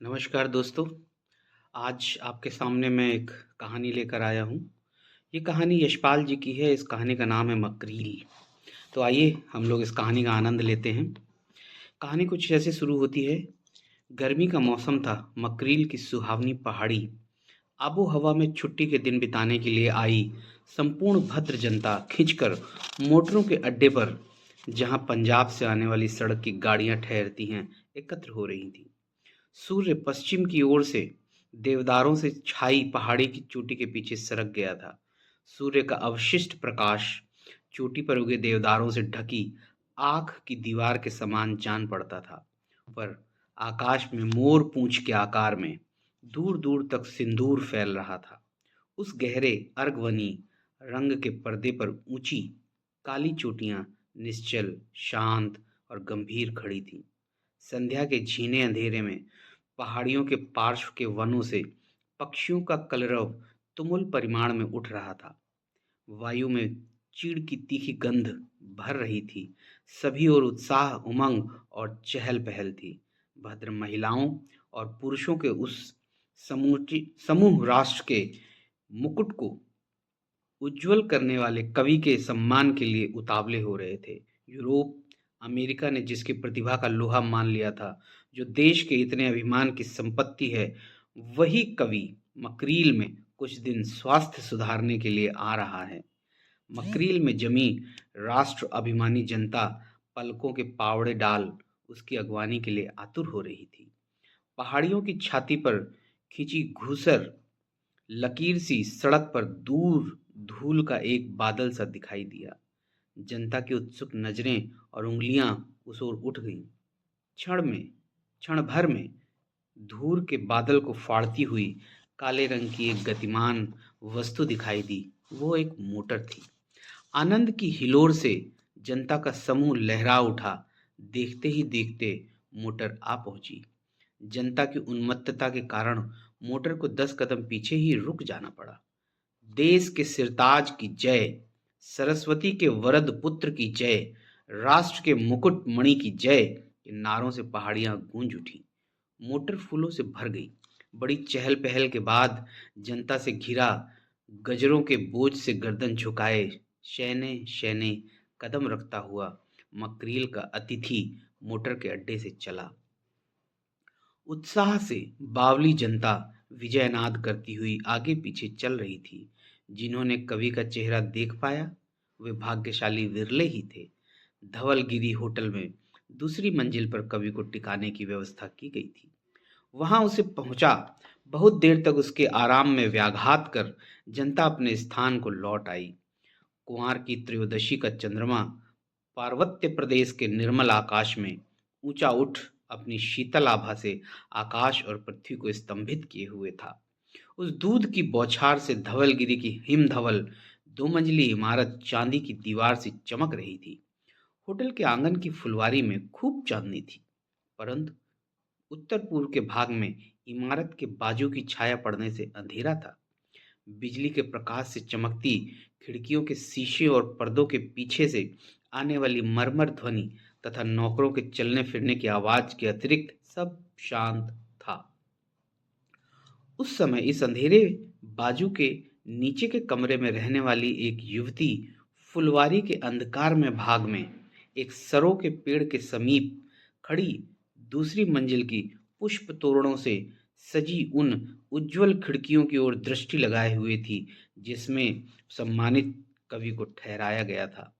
नमस्कार दोस्तों। आज आपके सामने मैं एक कहानी लेकर आया हूँ। ये कहानी यशपाल जी की है। इस कहानी का नाम है मकरील। तो आइए हम लोग इस कहानी का आनंद लेते हैं। कहानी कुछ ऐसे शुरू होती है। गर्मी का मौसम था। मकरील की सुहावनी पहाड़ी आबो हवा में छुट्टी के दिन बिताने के लिए आई संपूर्ण भद्र जनता खिंचकर मोटरों के अड्डे पर, जहां पंजाब से आने वाली सड़क की गाड़ियां ठहरती हैं, एकत्र हो रही थी। सूर्य पश्चिम की ओर से देवदारों से छाई पहाड़ी की चोटी के पीछे सरक गया था। सूर्य का अवशिष्ट प्रकाश चोटी पर उगे देवदारों से ढकी आँख की दीवार के समान जान पड़ता था। पर आकाश में मोर पूंछ के आकार में दूर दूर तक सिंदूर फैल रहा था। उस गहरे अर्गवनी रंग के पर्दे पर ऊंची काली चोटियां निश्चल, शांत और गंभीर खड़ी थीं। संध्या के झीने अंधेरे में पहाड़ियों के पार्श्व के वनों से पक्षियों का कलरव तुमुल परिमाण में उठ रहा था। वायु में चीड़ की तीखी गंध भर रही थी। सभी ओर उत्साह, उमंग और चहल पहल थी। भद्र महिलाओं और पुरुषों के उस समूची समूह राष्ट्र के मुकुट को उज्जवल करने वाले कवि के सम्मान के लिए उतावले हो रहे थे। यूरोप, अमेरिका ने जिसकी प्रतिभा का लोहा मान लिया था, जो देश के इतने अभिमान की संपत्ति है, वही कवि मकरील में कुछ दिन स्वास्थ्य सुधारने के लिए आ रहा है। मकरील में जमी राष्ट्र अभिमानी जनता पलकों के पावड़े डाल उसकी अगवानी के लिए आतुर हो रही थी। पहाड़ियों की छाती पर खिंची घूसर लकीर सी सड़क पर दूर धूल का एक बादल सा दिखाई दिया। जनता की उत्सुक नजरें और उंगलियां उस ओर उठ गईं। क्षण भर में धूल के बादल को फाड़ती हुई काले रंग की एक गतिमान वस्तु दिखाई दी। वो एक मोटर थी। आनंद की हिलोर से जनता का समूह लहरा उठा। देखते ही देखते मोटर आ पहुंची। जनता की उन्मत्तता के कारण मोटर को 10 कदम पीछे ही रुक जाना पड़ा। देश के सिरताज की जय, सरस्वती के वरद पुत्र की जय, राष्ट्र के मुकुट मणि की जय के नारों से पहाड़ियां गूंज उठी। मोटर फूलों से भर गई। बड़ी चहल पहल के बाद जनता से घिरा गजरों के बोझ से गर्दन झुकाए शैने शैने कदम रखता हुआ मकरील का अतिथि मोटर के अड्डे से चला। उत्साह से बावली जनता विजयनाद करती हुई आगे पीछे चल रही थी। जिन्होंने कवि का चेहरा देख पाया, वे भाग्यशाली विरले ही थे। धवलगिरी होटल में दूसरी मंजिल पर कवि को टिकाने की व्यवस्था की गई थी। वहां उसे पहुंचा। बहुत देर तक उसके आराम में व्याघात कर जनता अपने स्थान को लौट आई। कुंवार की त्रयोदशी का चंद्रमा पार्वत्य प्रदेश के निर्मल आकाश में ऊंचा उठ अपनी शीतल आभा से आकाश और पृथ्वी को स्तंभित किए हुए था। उस दूध की बौछार से धवलगिरी की हिमधवल 2 मंजिली इमारत चांदी की दीवार से चमक रही थी। होटल के आंगन की फुलवारी में खूब चांदनी थी, परंतु उत्तर पूर्व के भाग में इमारत के बाजू की छाया पड़ने से अंधेरा था। बिजली के प्रकाश से चमकती खिड़कियों के शीशे और पर्दों के पीछे से आने वाली मरमर ध्वनि तथा नौकरों के चलने फिरने की आवाज के अतिरिक्त सब शांत था। उस समय इस अंधेरे बाजू के नीचे के कमरे में रहने वाली एक युवती फुलवारी के अंधकार में भाग में एक सरो के पेड़ के समीप खड़ी दूसरी मंजिल की पुष्प तोरणों से सजी उन उज्जवल खिड़कियों की ओर दृष्टि लगाए हुए थी, जिसमें सम्मानित कवि को ठहराया गया था।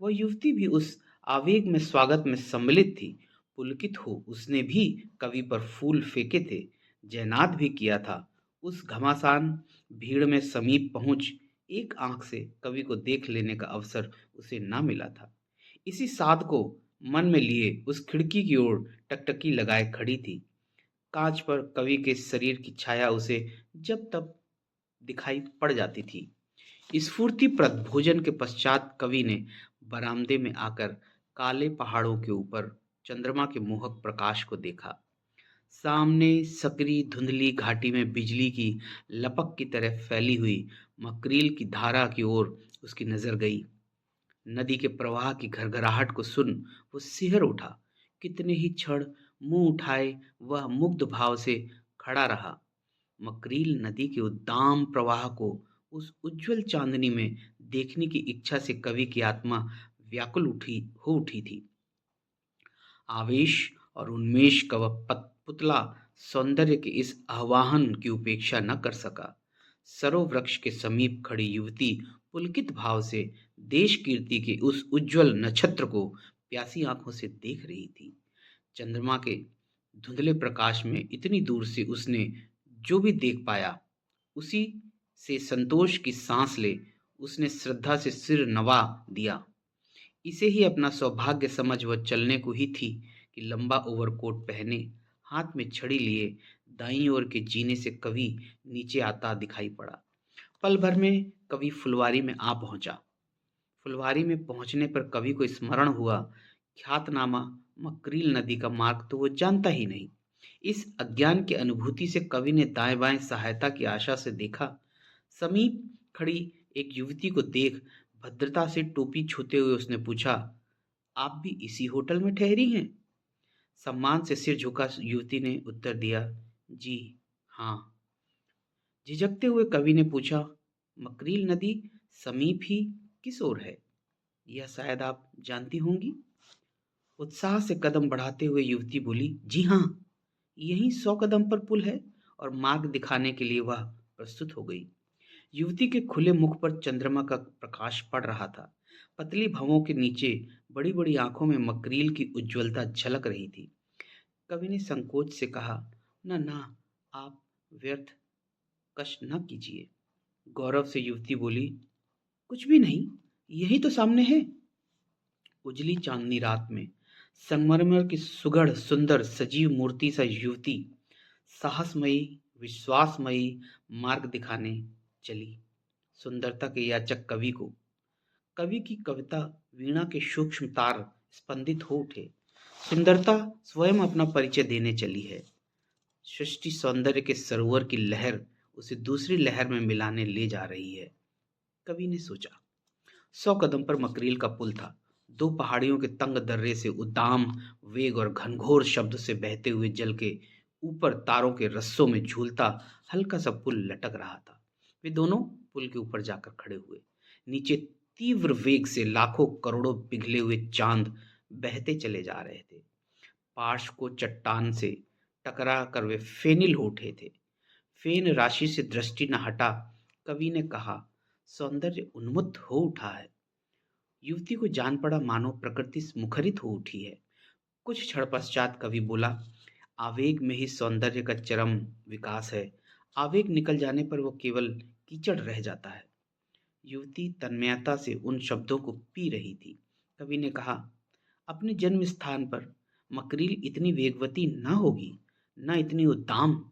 वह युवती भी उस आवेग में स्वागत में सम्मिलित थी। पुलकित हो उसने भी कवि पर फूल फेंके थे, जयनाद भी किया था। उस घमासान भीड़ में समीप पहुंच एक आंख से कवि को देख लेने का अवसर उसे ना मिला था। इसी साध को मन में लिए उस खिड़की की ओर टकटकी लगाए खड़ी थी। कांच पर कवि के शरीर की छाया उसे जब तब दिखाई पड़ जाती थी। स्फूर्तिप्रद भोजन के पश्चात कवि ने बरामदे में आकर काले पहाड़ों के ऊपर चंद्रमा के मोहक प्रकाश को देखा। सामने सकरी धुंधली घाटी में बिजली की लपक की तरह फैली हुई मकरील की धारा की ओर उसकी नजर गई। नदी के प्रवाह की घरघराहट को सुन वो सिहर उठा। कितने ही क्षण मुंह उठाए वह मुग्ध भाव से खड़ा रहा। मकरील नदी के उद्दाम प्रवाह को उस उज्जवल चांदनी में देखने की इच्छा से कवि की आत्मा व्याकुल उठी थी। आवेश और उन्मेष का वह पुतला सौंदर्य के इस आह्वान की उपेक्षा न कर सका। सरोवृक्ष के समीप खड़ी युवती पुलकित भाव से देश कीर्ति के उस उज्जवल नक्षत्र को प्यासी आंखों से देख रही थी। चंद्रमा के धुंधले प्रकाश में इतनी दूर से उसने जो भी देख पाया, उसी से संतोष की सांस ले उसने श्रद्धा से सिर नवा दिया। इसे ही अपना सौभाग्य समझ वह चलने को ही थी कि लंबा ओवरकोट पहने, हाथ में छड़ी लिए, दाईं ओर के जीने से कवि नीचे आता दिखाई पड़ा। पल भर में कवि फुलवारी में आ पहुंचा। फुलवारी में पहुंचने पर कवि को स्मरण हुआ, ख्यातनामा मकरील नदी का मार्ग तो वो जानता ही नहीं। इस अज्ञान की अनुभूति से कवि ने दाएं बाएं सहायता की आशा से देखा। समीप खड़ी एक युवती को देख भद्रता से टोपी छूते हुए उसने पूछा, आप भी इसी होटल में ठहरी हैं? सम्मान से सिर झुका युवती ने उत्तर दिया, जी हाँ। झिझकते हुए कवि ने पूछा, मकरील नदी समीप ही किस ओर है? यह शायद आप जानती होंगी। उत्साह से कदम बढ़ाते हुए युवती बोली, जी हाँ, यही 100 कदम पर पुल है। और मार्ग दिखाने के लिए वह प्रस्तुत हो गई। युवती के खुले मुख पर चंद्रमा का प्रकाश पड़ रहा था। पतली भवों के नीचे बड़ी बड़ी आंखों में मकरील की उज्ज्वलता झलक रही थी। कवि ने संकोच से कहा, न ना, आप व्यर्थ कष्ट न कीजिए। गौरव से युवती बोली, कुछ भी नहीं, यही तो सामने है। उजली चांदनी रात में संगमरमर की सुगढ़ सुंदर सजीव मूर्ति सा युवती साहसमयी विश्वासमयी मार्ग दिखाने चली। सुंदरता के याचक कवि को कवि की कविता वीणा के सूक्ष्म तार स्पंदित हो उठे। सुंदरता स्वयं अपना परिचय देने चली है। सृष्टि सौंदर्य के सरोवर की लहर उसे दूसरी लहर में मिलाने ले जा रही है। कवि ने सोचा। 100 कदम पर मकरील का पुल था। 2 पहाड़ियों के तंग दर्रे से उद्दाम वेग और घनघोर शब्द से बहते हुए जल के ऊपर तारों के रस्सों में झूलता हल्का सा पुल लटक रहा था। वे दोनों पुल के ऊपर जाकर खड़े हुए। नीचे तीव्र वेग से लाखों करोड़ों पिघले हुए चांद बहते चले जा रहे थे। पार्श्व को चट्टान से टकरा कर वे फेनिल हो उठे थे। फेन राशि से दृष्टि न हटा कवि ने कहा, सौंदर्य उन्मुक्त हो उठा है। युवती को जान पड़ा मानो प्रकृति मुखरित हो उठी है। कुछ क्षण पश्चात कवि बोला, आवेग में ही सौंदर्य का चरम विकास है। आवेग निकल जाने पर वो केवल कीचड़ रह जाता है। युवती तन्मयता से उन शब्दों को पी रही थी। कवि ने कहा, अपने जन्म स्थान पर मकरील इतनी वेगवती न होगी, न इतनी उद्दाम।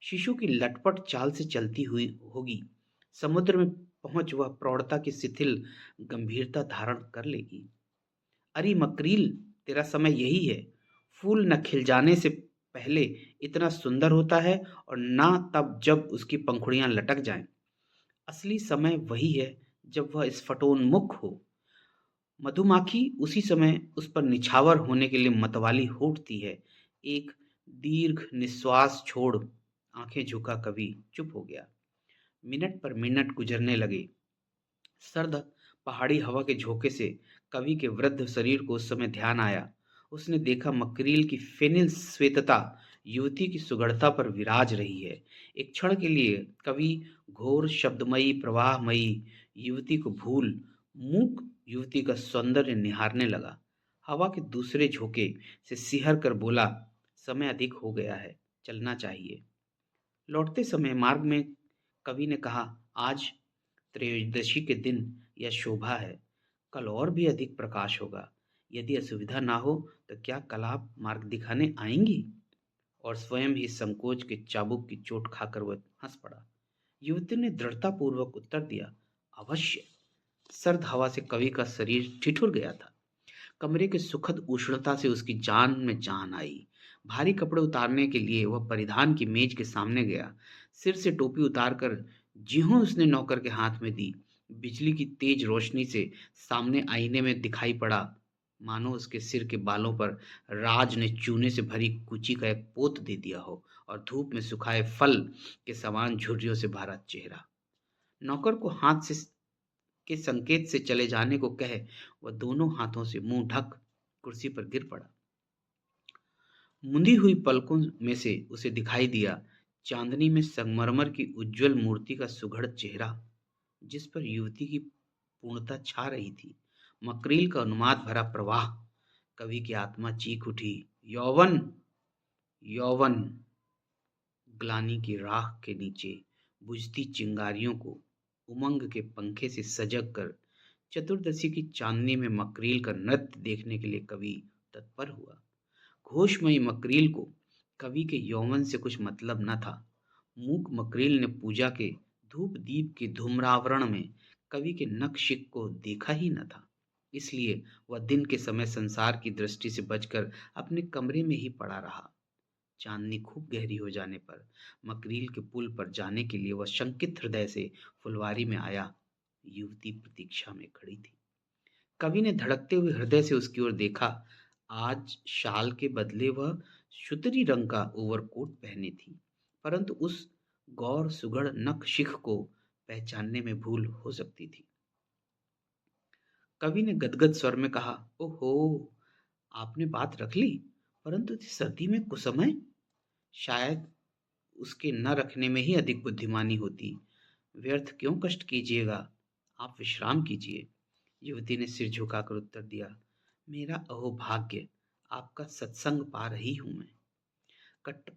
शिशु की लटपट चाल से चलती हुई होगी। समुद्र में पहुंच वह प्रौढ़ता की शिथिल गंभीरता धारण कर लेगी। अरे मकरील, तेरा समय यही है। फूल न खिल जाने से पहले इतना सुंदर होता है और ना तब जब उसकी पंखुड़ियां लटक जाएं। असली समय वही है जब वह स्फटोन्मुख हो। मधुमाखी उसी समय उस पर निछावर होने के लिए मतवाली हो उठती है। एक दीर्घ निश्वास छोड़ आंखें झुका कवि चुप हो गया। मिनट पर मिनट गुजरने लगे। सर्द पहाड़ी हवा के झोंके से कवि के वृद्ध शरीर को उस समय ध्यान आया। उसने देखा मकरील की फेनिल श्वेतता युवती की सुगढ़ता पर विराज रही है। एक क्षण के लिए कवि घोर शब्दमयी प्रवाहमयी युवती को भूल मूक युवती का सौंदर्य निहारने लगा। हवा के दूसरे झोंके से सिहर कर बोला, समय अधिक हो गया है, चलना चाहिए। लौटते समय मार्ग में कवि ने कहा, आज त्रयोदशी के दिन यह शोभा है, कल और भी अधिक प्रकाश होगा। यदि असुविधा ना हो तो क्या कल आप मार्ग दिखाने आएंगी? और स्वयं ही संकोच के चाबुक की चोट खाकर वह हंस पड़ा। युवती ने दृढ़तापूर्वक उत्तर दिया, अवश्य। सर्द हवा से कवि का शरीर ठिठुर गया था। कमरे के सुखद उष्णता से उसकी जान में जान आई। भारी कपड़े उतारने के लिए वह परिधान की मेज के सामने गया। सिर से टोपी उतारकर ज्यों उसने नौकर के हाथ में दी, बिजली की तेज रोशनी से सामने आईने में दिखाई पड़ा मानो उसके सिर के बालों पर राज ने चूने से भरी कुची का एक पोत दे दिया हो और धूप में सुखाए फल के समान झुर्रियों से भरा चेहरा। नौकर को हाथ से के संकेत से चले जाने को कहे वह दोनों हाथों से मुंह ढक कुर्सी पर गिर पड़ा। मुंदी हुई पलकों में से उसे दिखाई दिया चांदनी में संगमरमर की उज्जवल मूर्ति का सुघड़ चेहरा, जिस पर युवती की पूर्णता छा रही थी। मकरील का उन्माद भरा प्रवाह। कवि की आत्मा चीख उठी, यौवन यौवन। ग्लानि की राख के नीचे बुझती चिंगारियों को उमंग के पंखे से सजग कर चतुर्दशी की चांदनी में मकरील का नृत्य देखने के लिए कवि तत्पर हुआ। घोषमयी मकरील को कवि के यौवन से कुछ मतलब न था। मूक मकरील ने पूजा के धूप दीप के धूम्रावरण में कवि के नक्शिक को देखा ही न था। इसलिए वह दिन के समय संसार की दृष्टि से बचकर अपने कमरे में ही पड़ा रहा। चांदनी खूब गहरी हो जाने पर मकरील के पुल पर जाने के लिए वह शंकित हृदय से फुलवारी में आया। युवती प्रतीक्षा में खड़ी थी। कवि ने धड़कते हुए हृदय से उसकी ओर देखा। आज शाल के बदले वह शुतरी रंग का ओवरकोट पहने थी, परंतु उस गौर सुघड़ नख-शिख को पहचानने में भूल हो सकती थी। कवि ने गदगद स्वर में कहा, ओहो, आपने बात रख ली, परंतु इस सर्दी में कुसमय? शायद उसके न रखने में ही अधिक बुद्धिमानी होती। व्यर्थ क्यों कष्ट कीजिएगा, आप विश्राम कीजिए। युवती ने सिर झुकाकर उत्तर दिया, मेरा अहोभाग्य, आपका सत्संग पा रही हूं मैं। कट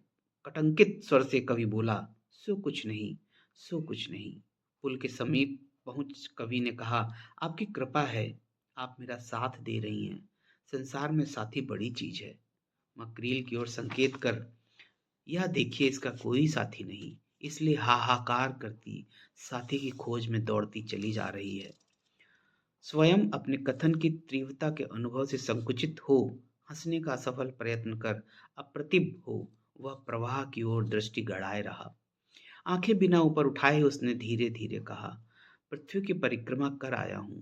कटंकित स्वर से कवि बोला, सो कुछ नहीं, सो कुछ नहीं। पुल के समीप पहुंच कवि ने कहा, आपकी कृपा है, आप मेरा साथ दे रही हैं। संसार में साथी बड़ी चीज है। मकरील की ओर संकेत कर, यह देखिए इसका कोई साथी नहीं, इसलिए हाहाकार करती साथी की खोज में दौड़ती चली जा रही है। स्वयं अपने कथन की तीव्रता के अनुभव से संकुचित हो हंसने का असफल प्रयत्न कर अप्रतिभ हो वह प्रवाह की ओर दृष्टि गड़ाए रहा। आंखें बिना ऊपर उठाए उसने धीरे धीरे कहा, पृथ्वी की परिक्रमा कर आया हूँ।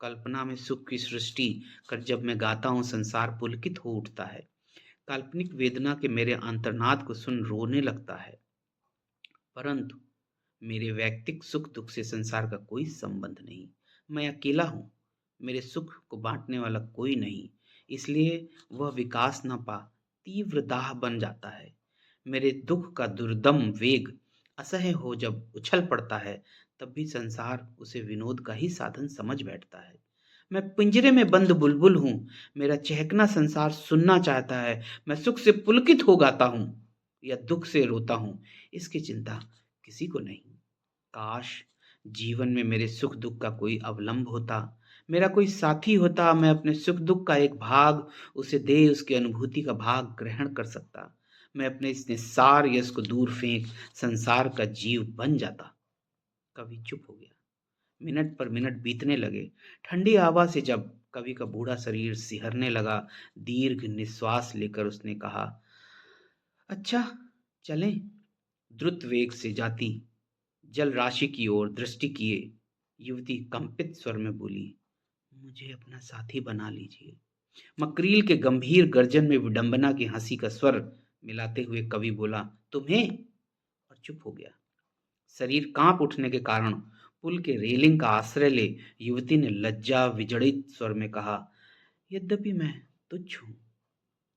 कल्पना में सुख की सृष्टि कर जब मैं गाता हूँ संसार पुलकित हो उठता है। काल्पनिक वेदना के मेरे अंतर्नाद को सुन रोने लगता है। परंतु मेरे वैयक्तिक सुख दुख से संसार का कोई संबंध नहीं। मैं अकेला हूँ, मेरे सुख को बांटने वाला कोई नहीं। इसलिए वह विकास न पा तीव्र दाह बन जाता है। मेरे दुख का दुर्दम वेग असह्य हो जब उछल पड़ता है, तब भी संसार उसे विनोद का ही साधन समझ बैठता है। मैं पिंजरे में बंद बुलबुल हूँ, मेरा चहकना संसार सुनना चाहता है। मैं सुख से पुलकित हो गाता हूँ या दुख से रोता हूँ, इसकी चिंता किसी को नहीं। काश जीवन में मेरे सुख दुख का कोई अवलंब होता, मेरा कोई साथी होता। मैं अपने सुख दुख का एक भाग उसे दे उसकी अनुभूति का भाग ग्रहण कर सकता। मैं अपने इस निस्सार यश को दूर फेंक संसार का जीव बन जाता। कवि चुप हो गया। मिनट पर मिनट बीतने लगे। ठंडी हवा से जब कवि का बूढ़ा शरीर सिहरने लगा, दीर्घ निश्वास लेकर उसने कहा, अच्छा चलें। द्रुत वेग से जाती जल राशि की ओर दृष्टि किए युवती कंपित स्वर में बोली, मुझे अपना साथी बना लीजिए। मकरील के गंभीर गर्जन में विडंबना की हंसी का स्वर मिलाते हुए कवि बोला, तुम्हें? और चुप हो गया। शरीर कांप उठने के कारण पुल के रेलिंग का आश्रय ले युवती ने लज्जा विजड़ित स्वर में कहा, यद्यपि मैं तुच्छ हूं।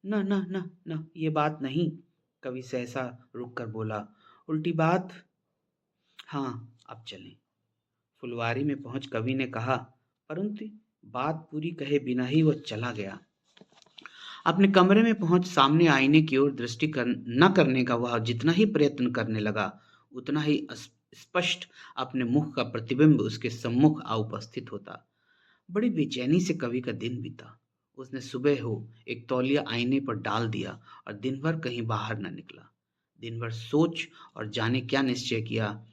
न न न न, ये बात नहीं। कवि सहसा रुक कर बोला, उल्टी बात। हाँ, अब चलें। फुलवारी में पहुंच कवि ने कहा, परंतु बात पूरी कहे बिना ही वह चला गया। अपने कमरे में पहुंच सामने आईने की ओर दृष्टि न करने का वह जितना ही प्रयत्न करने लगा, उतना ही स्पष्ट अपने मुख का प्रतिबिंब उसके सम्मुख आ उपस्थित होता। बड़ी बेचैनी से कवि का दिन बीता। उसने सुबह हो एक तौलिया आईने पर डाल दिया और दिन भर कहीं बाहर न निकला। दिन भर सोच और जाने क्या निश्चय किया।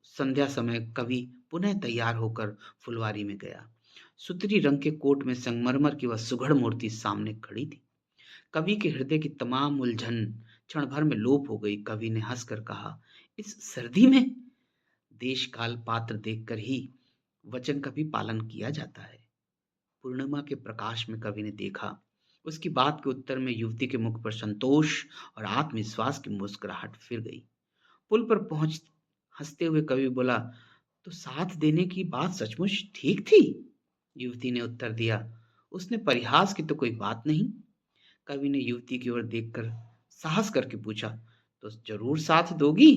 संध्या समय कवि पुनः तैयार होकर फुलवारी में गया। सुतरी रंग के कोट में संगमरमर की वह सुघड़ मूर्ति सामने खड़ी थी। कवि के हृदय की तमाम उलझन क्षण भर में लोप हो गई। कवि ने हंसकर कहा, इस सर्दी में? देश काल पात्र देखकर ही वचन का भी पालन किया जाता है। पूर्णिमा के प्रकाश में कवि ने देखा। उसकी बात के उत्तर में युवती के मुख पर संतोष और आत्मविश्वास की मुस्कुराहट फिर गई। पुल पर पहुंच हंसते हुए कवि बोला, तो साथ देने की बात सचमुच ठीक थी? युवती ने उत्तर दिया, उसने परिहास की तो कोई बात नहीं। कवि ने युवती की ओर देखकर साहस करके पूछा, तो जरूर साथ दोगी?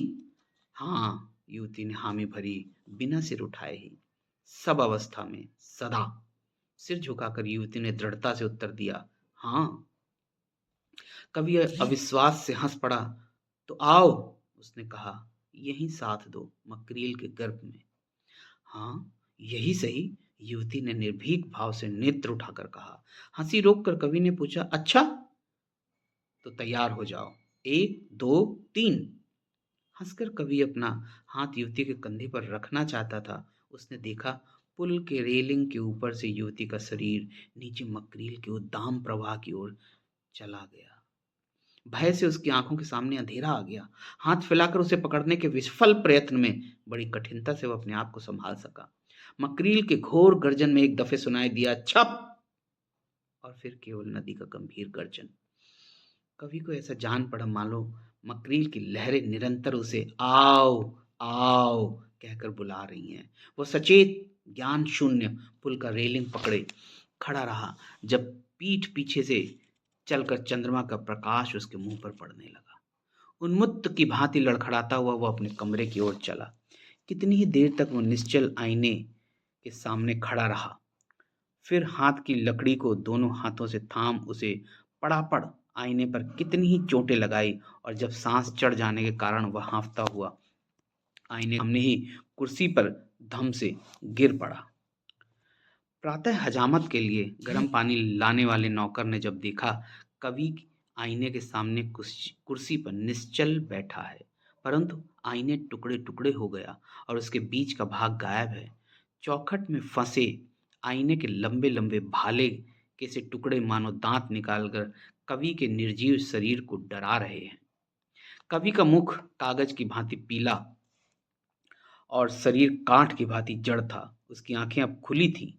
हाँ, युवती ने हामी भरी, बिना सिर उठाए ही। सब अवस्था में, सदा। सिर झुकाकर युवती ने दृढ़ता से उत्तर दिया, हाँ। कवि अविश्वास से हंस पड़ा। तो आओ, उसने कहा, यहीं साथ दो, मकरील के गर्भ में। हाँ, यही सही, युवती ने निर्भीक भाव से नेत्र उठाकर कहा। हंसी रोककर कवि ने पूछा, अच्छा तो तैयार हो जाओ, 1 2 3। हंसकर कवि अपना हाथ युवती के कंधे पर रखना चाहता था। उसने देखा पुल के रेलिंग के ऊपर से युवती का शरीर नीचे मकरील के उद्दाम प्रवाह की ओर चला गया। भय से उसकी आंखों के सामने अंधेरा आ गया। हाथ फैलाकर उसे पकड़ने के विफल प्रयत्न में बड़ी कठिनता से वह अपने आप को संभाल सका। मकरील के घोर गर्जन में एक दफे सुनाई दिया, छप, और फिर केवल नदी का गंभीर गर्जन। कवि को ऐसा जान पड़ा मानो मकरील की लहरें निरंतर उसे आओ आओ कहकर बुला रही हैं। वो सचेत, ज्ञान शून्य पुल का रेलिंग पकड़े खड़ा रहा जब पीठ पीछे से चलकर चंद्रमा का प्रकाश उसके मुंह पर पड़ने लगा। उन्मुक्त की भांति लड़खड़ाता हुआ वो अपने कमरे की ओर चला। कितनी ही देर तक वो निश्चल आईने के सामने खड़ा रहा, फिर हाथ की लकड़ी को दोनों हाथों से थाम उसे पड़ापड़ आईने पर कितनी ही चोटें लगाई, और जब सांस चढ़ जाने के कारण वह हांफता हुआ आईने सामने ही कुर्सी पर धम से गिर पड़ा। प्रातः हजामत के लिए गर्म पानी लाने वाले नौकर ने जब देखा कवि आईने के सामने कुर्सी पर निश्चल बैठा है, परंतु आईने टुकड़े टुकड़े हो गया और उसके बीच का भाग गायब है। चौखट में फंसे आईने के लंबे लंबे भाले के से टुकड़े मानो दांत निकालकर कवि के निर्जीव शरीर को डरा रहे हैं। कवि का मुख कागज की भांति पीला और शरीर कांठ की भांति जड़ था। उसकी आंखें अब खुली थीं,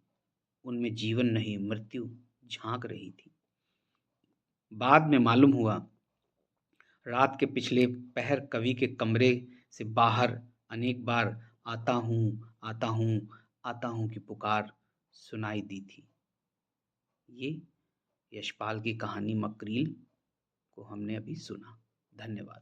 उनमें जीवन नहीं, मृत्यु झांक रही थी। बाद में मालूम हुआ, रात के पिछले पहर कवि के कमरे से बाहर अनेक बार आता हूँ आता हूँ आता हूँ की पुकार सुनाई दी थी। ये यशपाल की कहानी मकरील को हमने अभी सुना। धन्यवाद।